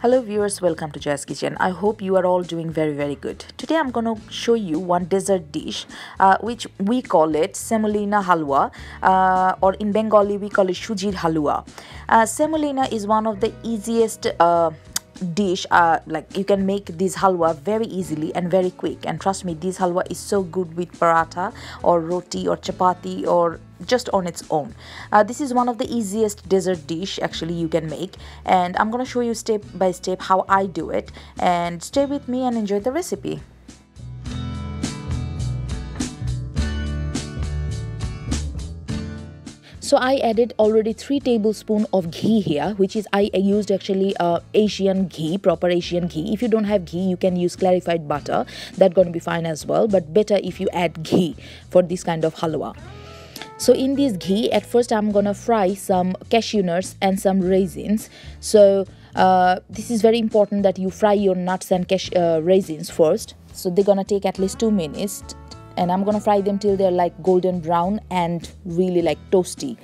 Hello viewers, welcome to Jazz Kitchen. I hope you are all doing very good. Today I'm going to show you one dessert dish which we call it Semolina Halwa, or in Bengali we call it Sujir Halwa. Semolina is one of the easiest dish. Like you can make this halwa very easily and very quick, and trust me, this halwa is so good with paratha or roti or chapati or just on its own. This is one of the easiest dessert dish actually you can make, and I'm gonna show you step by step how I do it, and stay with me and enjoy the recipe. So I added already 3 tablespoons of ghee here, which is I used actually Asian ghee, proper Asian ghee. If you don't have ghee, you can use clarified butter. That's going to be fine as well, but better if you add ghee for this kind of halwa. So in this ghee, at first I'm going to fry some cashew nuts and some raisins. So this is very important that you fry your nuts and raisins first. So they're going to take at least 2 minutes. And I'm gonna fry them till they're like golden brown and really like toasty.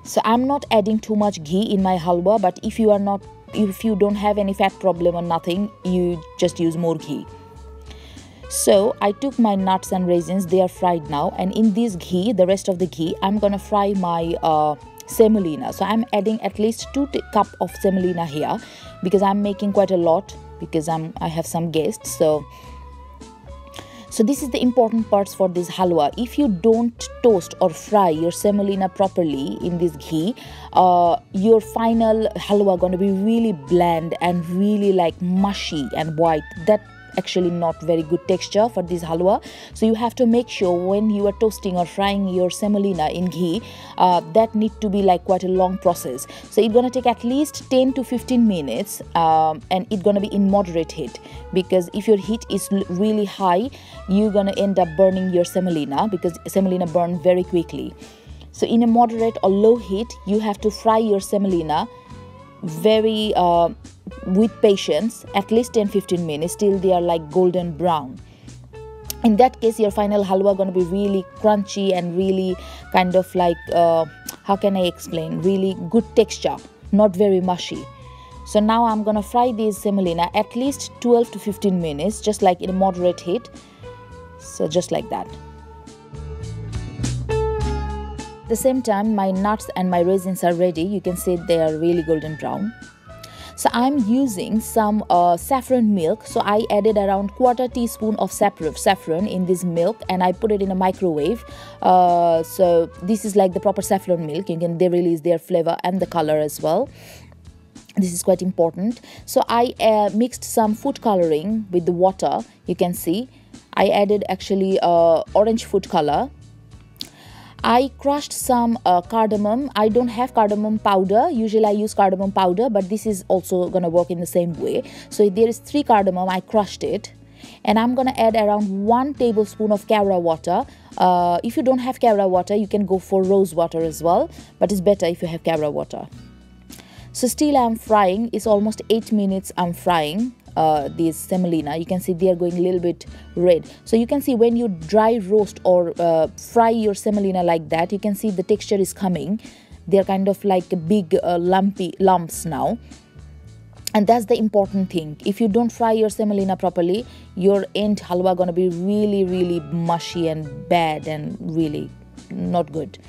So I'm not adding too much ghee in my halwa, but if you don't have any fat problem or nothing, you just use more ghee. So I took my nuts and raisins, they are fried now, and in this ghee, the rest of the ghee, I'm gonna fry my semolina. So I'm adding at least 2 cups of semolina here because I'm making quite a lot because I have some guests. So this is the important parts for this halwa. If you don't toast or fry your semolina properly in this ghee, your final halwa going to be really bland and really like mushy and white. That actually not very good texture for this halwa. So you have to make sure when you are toasting or frying your semolina in ghee, that need to be like quite a long process. So it's gonna take at least 10 to 15 minutes, and it's gonna be in moderate heat, because if your heat is really high, you're gonna end up burning your semolina, because semolina burn very quickly. So in a moderate or low heat, you have to fry your semolina very with patience, at least 10-15 minutes till they are like golden brown. In that case, your final halwa going to be really crunchy and really kind of like how can I explain, really good texture, not very mushy. So now I'm gonna fry this semolina at least 12 to 15 minutes, just like in a moderate heat. So just like that. At the same time, my nuts and my raisins are ready. You can see they are really golden brown. So I'm using some saffron milk. So I added around 1/4 teaspoon of saffron in this milk, and I put it in a microwave. So this is like the proper saffron milk. They release their flavor and the color as well. This is quite important. So I mixed some food coloring with the water. You can see I added actually orange food color. I crushed some cardamom. I don't have cardamom powder. Usually I use cardamom powder, but this is also gonna work in the same way. So there is 3 cardamom. I crushed it, and I'm gonna add around 1 tablespoon of kawra water. If you don't have kawra water, you can go for rose water as well, but it's better if you have kawra water. So still I'm frying. It's almost 8 minutes I'm frying this semolina. You can see they are going a little bit red. So you can see when you dry roast or fry your semolina like that, you can see the texture is coming. They're kind of like big lumpy lumps now. And that's the important thing. If you don't fry your semolina properly, your end halwa gonna be really mushy and bad and really not good.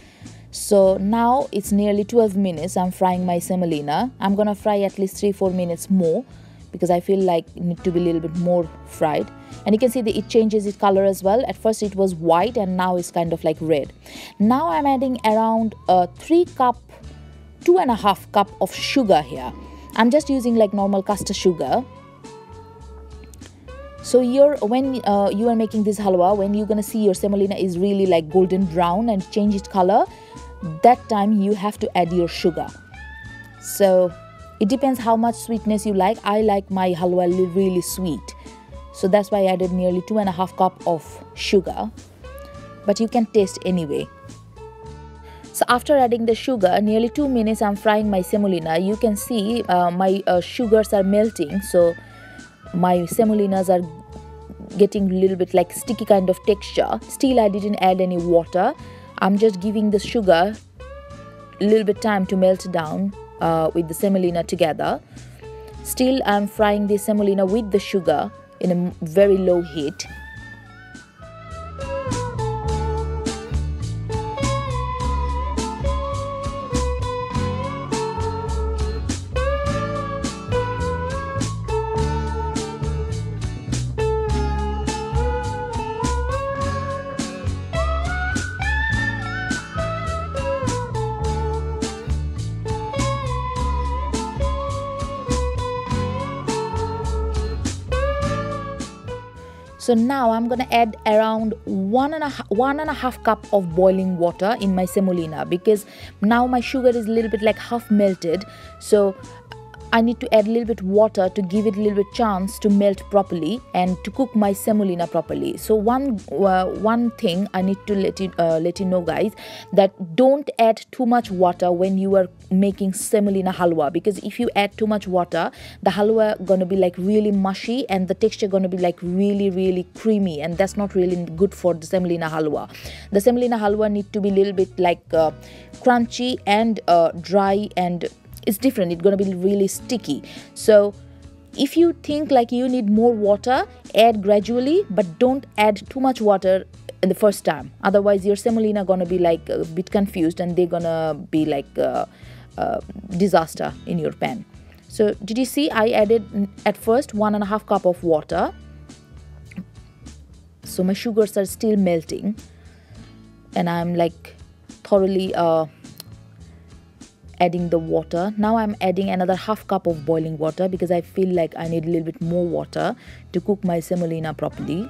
So now it's nearly 12 minutes I'm frying my semolina. I'm gonna fry at least 3-4 minutes more, because I feel like it need to be a little bit more fried. And you can see that it changes its color as well. At first it was white, and now it's kind of like red. Now I'm adding around 2.5 cup of sugar here. I'm just using like normal caster sugar. So when you are making this halwa, when you're gonna see your semolina is really like golden brown and change its color, that time you have to add your sugar. So it depends how much sweetness you like. I like my halwa really sweet, so that's why I added nearly 2.5 cup of sugar, but you can taste anyway. So after adding the sugar, nearly 2 minutes I'm frying my semolina. You can see my sugars are melting, so my semolinas are getting a little bit like sticky kind of texture. Still I didn't add any water. I'm just giving the sugar a little bit time to melt down with the semolina together. Still I'm frying the semolina with the sugar in a very low heat. So now I'm gonna add around one and a half cup of boiling water in my semolina, because now my sugar is a little bit like half melted. So I need to add a little bit water to give it a little bit chance to melt properly and to cook my semolina properly. So one thing I need to let you know, guys, that don't add too much water when you are making semolina halwa, because if you add too much water, the halwa gonna be like really mushy and the texture gonna be like really creamy, and that's not really good for the semolina halwa. The semolina halwa need to be a little bit like crunchy and dry, and it's different. It's going to be really sticky. So if you think like you need more water, add gradually, but don't add too much water in the first time. Otherwise your semolina going to be like a bit confused and they're going to be like disaster in your pan. So did you see I added at first 1.5 cup of water. So my sugars are still melting and I'm like thoroughly adding the water. Now I'm adding another half cup of boiling water because I feel like I need a little bit more water to cook my semolina properly.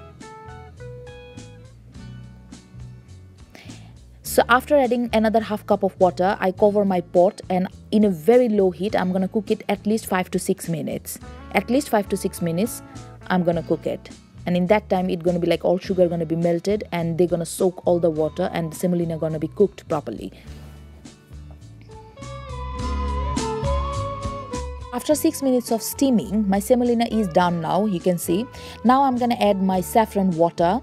So after adding another half cup of water, I cover my pot and in a very low heat, I'm gonna cook it at least 5 to 6 minutes. At least 5 to 6 minutes, I'm gonna cook it. And in that time, it's gonna be like all sugar gonna be melted and they're gonna soak all the water and the semolina gonna be cooked properly. After 6 minutes of steaming, my semolina is done now, you can see. Now I'm gonna add my saffron water.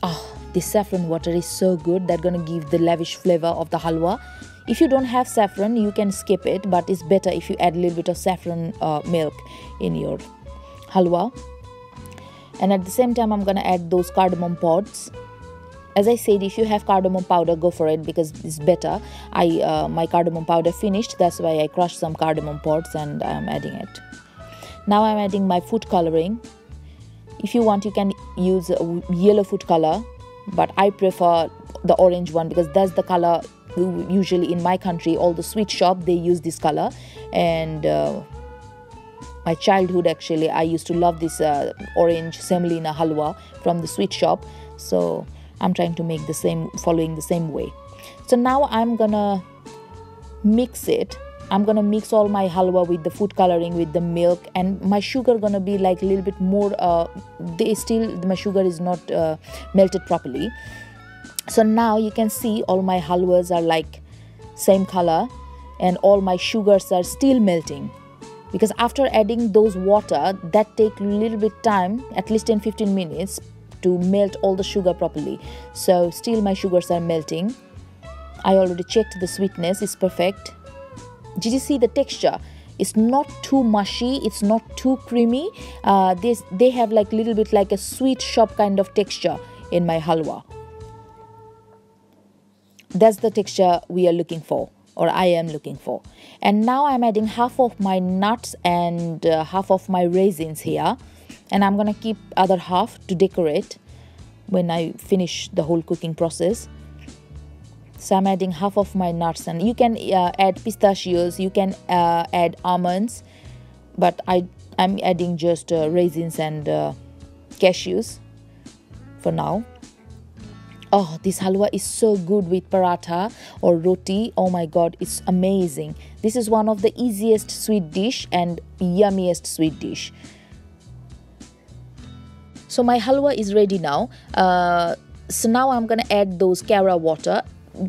Oh, this saffron water is so good, that's gonna give the lavish flavor of the halwa. If you don't have saffron, you can skip it, but it's better if you add a little bit of saffron milk in your halwa. And at the same time, I'm gonna add those cardamom pods. As I said, if you have cardamom powder, go for it because it's better. My cardamom powder finished, that's why I crushed some cardamom pods and I'm adding it. Now I'm adding my food coloring. If you want, you can use yellow food color, but I prefer the orange one because that's the color usually in my country. All the sweet shop, they use this color. And my childhood, actually, I used to love this orange semolina halwa from the sweet shop. So I'm trying to make the same, following the same way. So now I'm gonna mix it. I'm gonna mix all my halwa with the food coloring, with the milk, and my sugar gonna be like a little bit more, my sugar is not melted properly. So now you can see all my halwas are like same color and all my sugars are still melting. Because after adding those water, that take a little bit time, at least 10-15 minutes, to melt all the sugar properly. So still my sugars are melting. I already checked the sweetness is perfect. Did you see the texture? It's not too mushy, it's not too creamy. They have like a little bit like a sweet shop kind of texture in my halwa. That's the texture we are looking for, or I am looking for. And now I'm adding half of my nuts and half of my raisins here. And I'm gonna keep other half to decorate when I finish the whole cooking process. So I'm adding half of my nuts, and you can add pistachios, you can add almonds, but I'm adding just raisins and cashews for now. Oh, this halwa is so good with paratha or roti. Oh my god, it's amazing. This is one of the easiest sweet dish and yummiest sweet dish. So my halwa is ready now. So now I'm gonna add those kara water.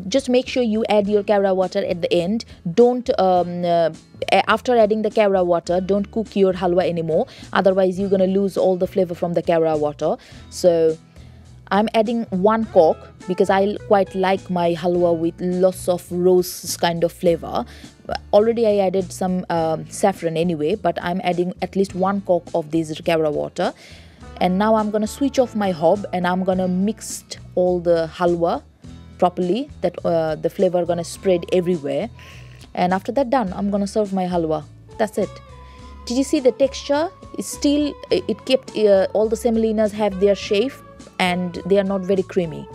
Just make sure you add your kara water at the end. Don't after adding the kara water, don't cook your halwa anymore. Otherwise, you're gonna lose all the flavor from the kara water. So I'm adding 1 cork because I quite like my halwa with lots of rose kind of flavor. already I added some saffron anyway, but I'm adding at least 1 cork of this kevra water. And now I'm gonna switch off my hob and I'm gonna mix all the halwa properly, that the flavor gonna spread everywhere. And after that done, I'm gonna serve my halwa. That's it. Did you see the texture? It's still, it kept, all the semolinas have their shape and they are not very creamy.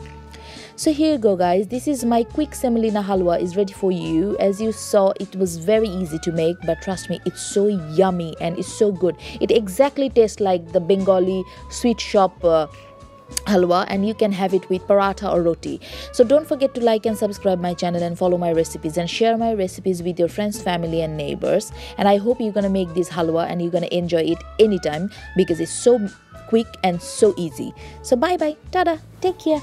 So here you go guys, this is my quick semolina halwa is ready for you. As you saw, it was very easy to make, but trust me, it's so yummy and it's so good. It exactly tastes like the Bengali sweet shop halwa, and you can have it with paratha or roti. So don't forget to like and subscribe my channel and follow my recipes and share my recipes with your friends, family and neighbors. And I hope you're gonna make this halwa and you're gonna enjoy it anytime because it's so quick and so easy. So bye bye, tada, take care.